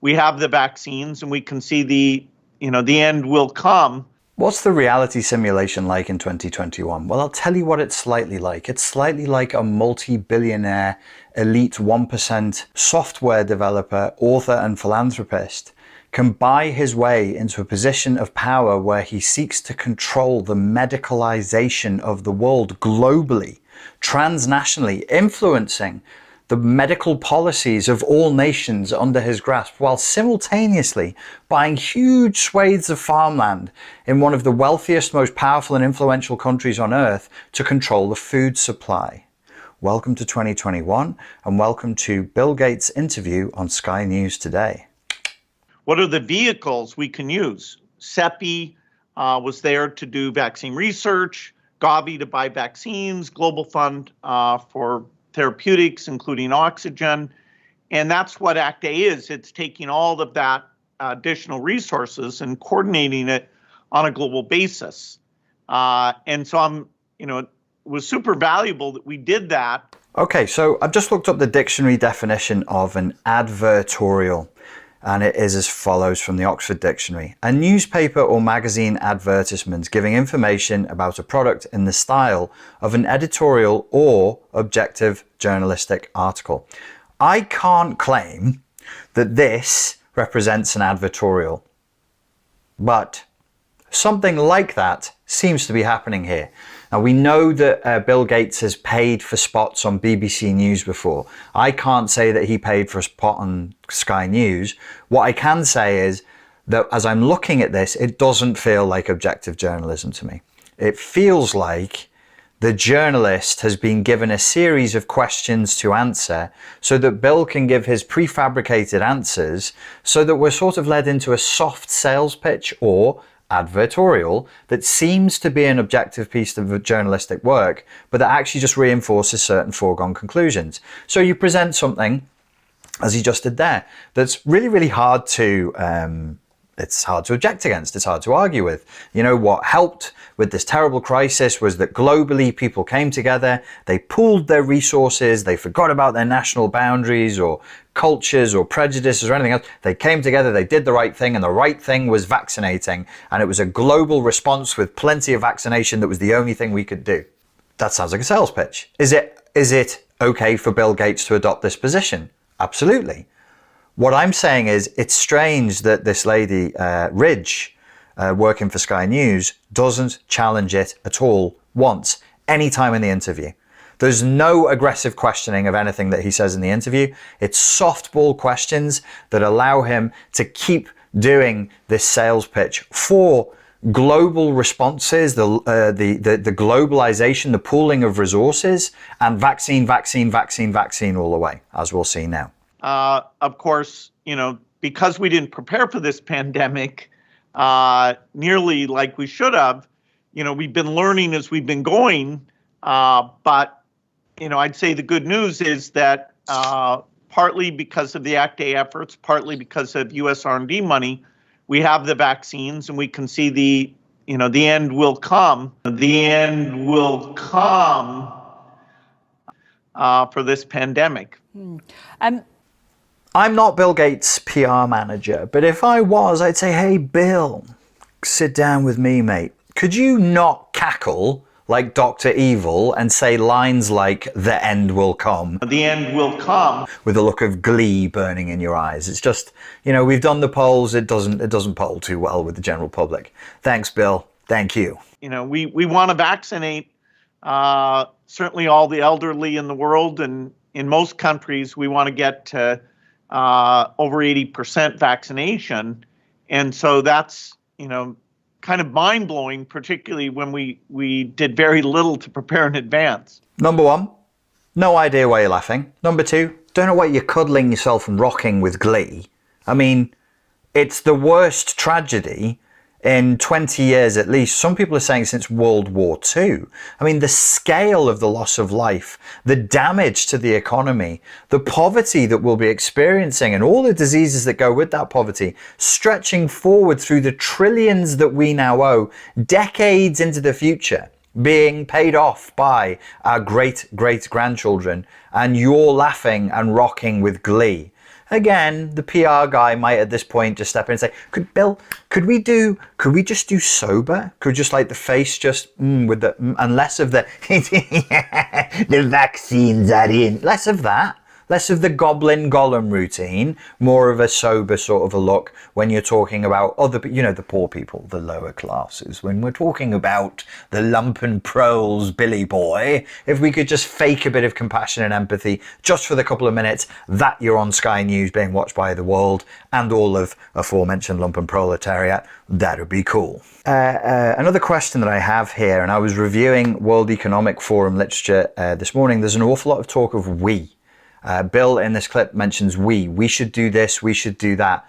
we have the vaccines and we can see the end will come. What's the reality simulation like in 2021? Well, I'll tell you what it's slightly like. It's slightly like a multi-billionaire, elite 1% software developer, author and philanthropist can buy his way into a position of power where he seeks to control the medicalization of the world globally, transnationally, influencing the medical policies of all nations under his grasp, while simultaneously buying huge swathes of farmland in one of the wealthiest, most powerful and influential countries on earth to control the food supply. Welcome to 2021 and welcome to Bill Gates' interview on Sky News Today. What are the vehicles we can use? CEPI was there to do vaccine research, Gavi to buy vaccines, Global Fund for therapeutics, including oxygen. And that's what ACT-A is. It's taking all of that additional resources and coordinating it on a global basis. And so it was super valuable that we did that. Okay, so I've just looked up the dictionary definition of an advertorial, and it is as follows from the Oxford Dictionary: a newspaper or magazine advertisement giving information about a product in the style of an editorial or objective journalistic article. I can't claim that this represents an advertorial, but something like that seems to be happening here. Now, we know that Bill Gates has paid for spots on BBC News before. I can't say that he paid for a spot on Sky News. What I can say is that as I'm looking at this, it doesn't feel like objective journalism to me. It feels like the journalist has been given a series of questions to answer so that Bill can give his prefabricated answers, so that we're sort of led into a soft sales pitch or advertorial that seems to be an objective piece of journalistic work, but that actually just reinforces certain foregone conclusions. So you present something, as he just did there, that's really, really hard to it's hard to object against, it's hard to argue with. You know, what helped with this terrible crisis was that globally people came together, they pooled their resources, they forgot about their national boundaries or cultures or prejudices or anything else. They came together, they did the right thing, and the right thing was vaccinating. And it was a global response with plenty of vaccination that was the only thing we could do. That sounds like a sales pitch. Is it okay for Bill Gates to adopt this position? Absolutely. What I'm saying is it's strange that this lady, Ridge, working for Sky News, doesn't challenge it at all once, any time in the interview. There's no aggressive questioning of anything that he says in the interview. It's softball questions that allow him to keep doing this sales pitch for global responses, the globalization, the pooling of resources, and vaccine all the way, as we'll see now. Of course, because we didn't prepare for this pandemic nearly like we should have, we've been learning as we've been going. But, I'd say the good news is that partly because of the ACT-A efforts, partly because of U.S. R&D money, we have the vaccines and we can see the end will come. The end will come for this pandemic. I'm not Bill Gates' PR manager, but if I was, I'd say, hey, Bill, sit down with me, mate. Could you not cackle like Dr. Evil and say lines like, the end will come? The end will come. With a look of glee burning in your eyes. It's just, we've done the polls. It doesn't poll too well with the general public. Thanks, Bill. Thank you. We want to vaccinate certainly all the elderly in the world. And in most countries, we want to get to over 80% vaccination. And so that's, kind of mind-blowing, particularly when we did very little to prepare in advance. Number one, no idea why you're laughing. Number two, don't know why you're cuddling yourself and rocking with glee. I mean, it's the worst tragedy in 20 years at least. Some people are saying since World War II. I mean, the scale of the loss of life, the damage to the economy, the poverty that we'll be experiencing, and all the diseases that go with that poverty, stretching forward through the trillions that we now owe, decades into the future, being paid off by our great-great-grandchildren, and you're laughing and rocking with glee. again, the PR guy might at this point just step in and say, could we just do sober? Could just like the face just with the and less of the the vaccines are in, less of that. Less of the Goblin Gollum routine, more of a sober sort of a look when you're talking about other, the poor people, the lower classes. When we're talking about the lumpen proles, Billy boy, if we could just fake a bit of compassion and empathy just for the couple of minutes that you're on Sky News being watched by the world and all of aforementioned lumpen proletariat, that would be cool. Another question that I have here, and I was reviewing World Economic Forum literature this morning, there's an awful lot of talk of we. Bill in this clip mentions we should do this, we should do that.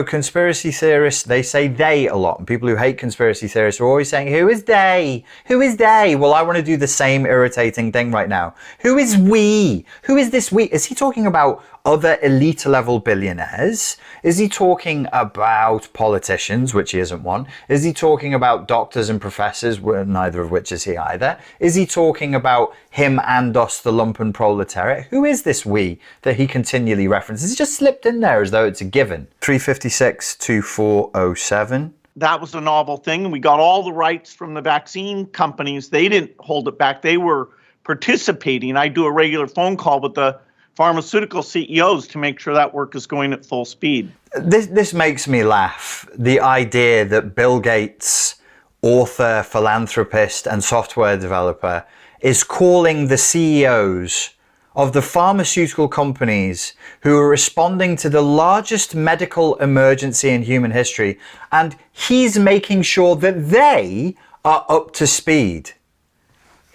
Conspiracy theorists, they say they a lot. And people who hate conspiracy theorists are always saying, who is they? Who is they? Well, I want to do the same irritating thing right now. Who is we? Who is this we? Is he talking about other elite level billionaires? Is he talking about politicians, which he isn't one? Is he talking about doctors and professors, neither of which is he either? Is he talking about him and us, the lumpen proletariat? Who is this we that he continually references? It's just slipped in there as though it's a given. 356-2407. That was a novel thing. We got all the rights from the vaccine companies. They didn't hold it back. They were participating. I do a regular phone call with the pharmaceutical CEOs to make sure that work is going at full speed. This makes me laugh. The idea that Bill Gates, author, philanthropist, and software developer, is calling the CEOs of the pharmaceutical companies who are responding to the largest medical emergency in human history, and he's making sure that they are up to speed.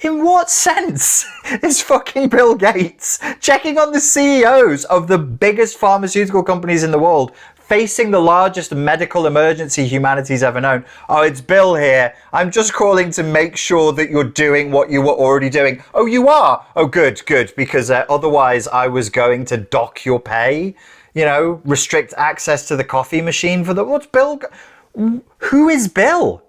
In what sense is fucking Bill Gates checking on the CEOs of the biggest pharmaceutical companies in the world, facing the largest medical emergency humanity's ever known? Oh, it's Bill here. I'm just calling to make sure that you're doing what you were already doing. Oh, you are? Oh, good, because otherwise I was going to dock your pay, restrict access to the coffee machine for the... What's Bill? Who is Bill?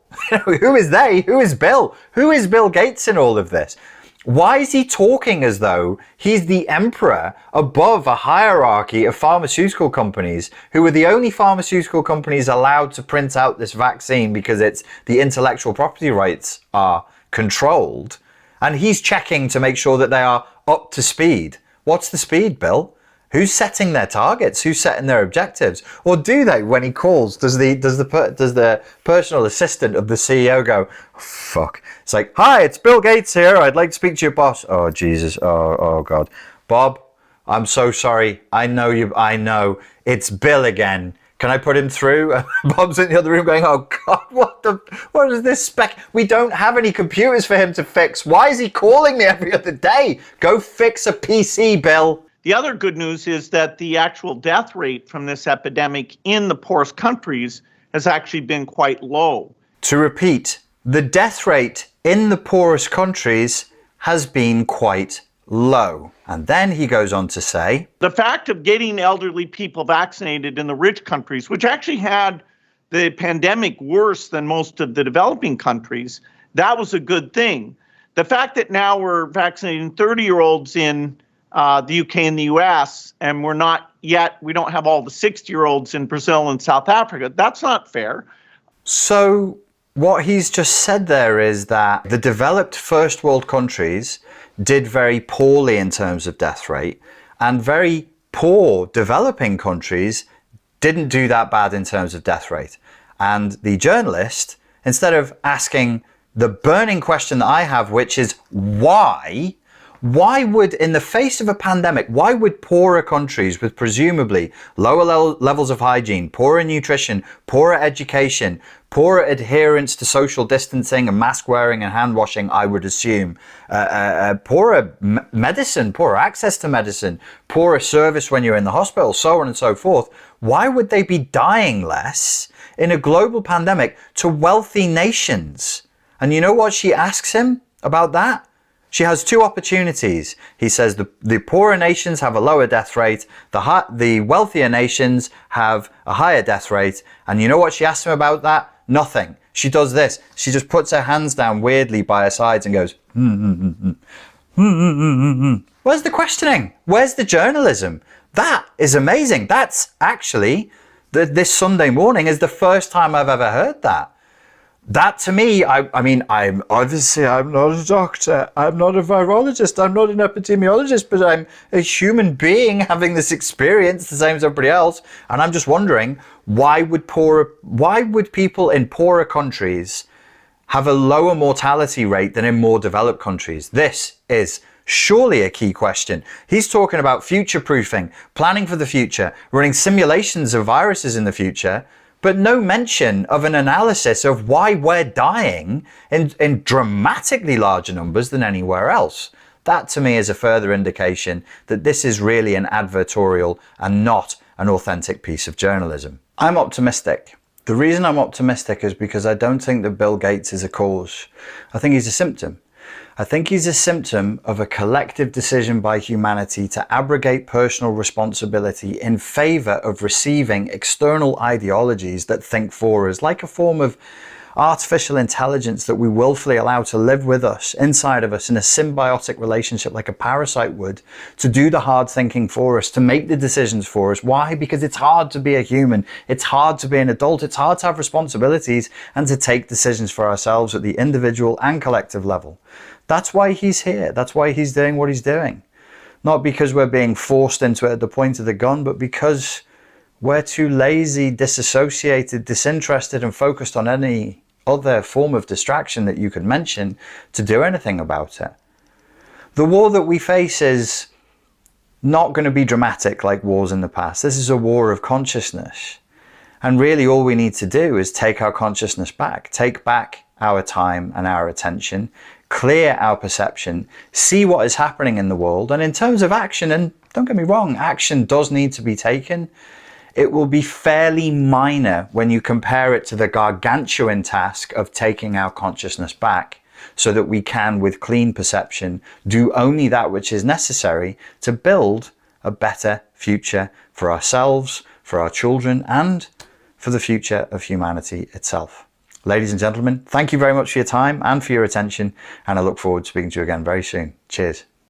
Who is they? Who is Bill? Who is Bill Gates in all of this? Why is he talking as though he's the emperor above a hierarchy of pharmaceutical companies who are the only pharmaceutical companies allowed to print out this vaccine because it's the intellectual property rights are controlled, and he's checking to make sure that they are up to speed? What's the speed, Bill? Who's setting their targets? Who's setting their objectives? Or do they, when he calls, does the personal assistant of the CEO go, fuck? It's like, hi, it's Bill Gates here. I'd like to speak to your boss. Oh, Jesus. Oh God. Bob, I'm so sorry. I know. It's Bill again. Can I put him through? Bob's in the other room going, oh God, what is this spec? We don't have any computers for him to fix. Why is he calling me every other day? Go fix a PC, Bill. The other good news is that the actual death rate from this epidemic in the poorest countries has actually been quite low. To repeat, the death rate in the poorest countries has been quite low. And then he goes on to say, the fact of getting elderly people vaccinated in the rich countries, which actually had the pandemic worse than most of the developing countries, that was a good thing. The fact that now we're vaccinating 30-year-olds in the UK and the US, and we don't have all the 60-year-olds in Brazil and South Africa. That's not fair. So what he's just said there is that the developed first world countries did very poorly in terms of death rate, and very poor developing countries didn't do that bad in terms of death rate. And the journalist, instead of asking the burning question that I have, which is why would, in the face of a pandemic, why would poorer countries with presumably lower levels of hygiene, poorer nutrition, poorer education, poorer adherence to social distancing and mask wearing and hand washing, I would assume, poorer medicine, poorer access to medicine, poorer service when you're in the hospital, so on and so forth, why would they be dying less in a global pandemic to wealthy nations? And you know what she asks him about that? She has two opportunities. He says the poorer nations have a lower death rate, the wealthier nations have a higher death rate. And you know what she asks him about that? Nothing. She does this. She just puts her hands down weirdly by her sides and goes, Where's the questioning? Where's the journalism? That is amazing. That's actually, this Sunday morning is the first time I've ever heard that. That to me, I mean, I'm not a doctor, I'm not a virologist, I'm not an epidemiologist, but I'm a human being having this experience the same as everybody else. And I'm just wondering, why would people in poorer countries have a lower mortality rate than in more developed countries? This is surely a key question. He's talking about future-proofing, planning for the future, running simulations of viruses in the future, but no mention of an analysis of why we're dying in dramatically larger numbers than anywhere else. That to me is a further indication that this is really an advertorial and not an authentic piece of journalism. I'm optimistic. The reason I'm optimistic is because I don't think that Bill Gates is a cause. I think he's a symptom. I think he's a symptom of a collective decision by humanity to abrogate personal responsibility in favor of receiving external ideologies that think for us, like a form of artificial intelligence that we willfully allow to live with us, inside of us, in a symbiotic relationship like a parasite would, to do the hard thinking for us, to make the decisions for us. Why? Because it's hard to be a human. It's hard to be an adult. It's hard to have responsibilities and to take decisions for ourselves at the individual and collective level. That's why he's here. That's why he's doing what he's doing. Not because we're being forced into it at the point of the gun, but because we're too lazy, disassociated, disinterested, and focused on any other form of distraction that you could mention to do anything about it. The war that we face is not going to be dramatic like wars in the past. This is a war of consciousness. And really all we need to do is take our consciousness back, take back our time and our attention, clear our perception, see what is happening in the world. And in terms of action, and don't get me wrong, action does need to be taken. It will be fairly minor when you compare it to the gargantuan task of taking our consciousness back so that we can, with clean perception, do only that which is necessary to build a better future for ourselves, for our children, and for the future of humanity itself. Ladies and gentlemen, thank you very much for your time and for your attention, and I look forward to speaking to you again very soon. Cheers.